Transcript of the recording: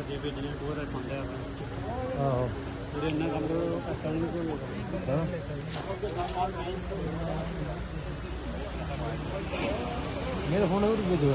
ਜੇ ਭੇਜਣੇ ਹੋਰ ਖੰਡਿਆ ਆਹੋ ਜਿਹੜੇ ਇੰਨਾ ਕੰਮ ਕਰੋ ਪੈਸਾ ਨਹੀਂ ਕੋਈ ਹਾਂ मेरा फोन और भेजो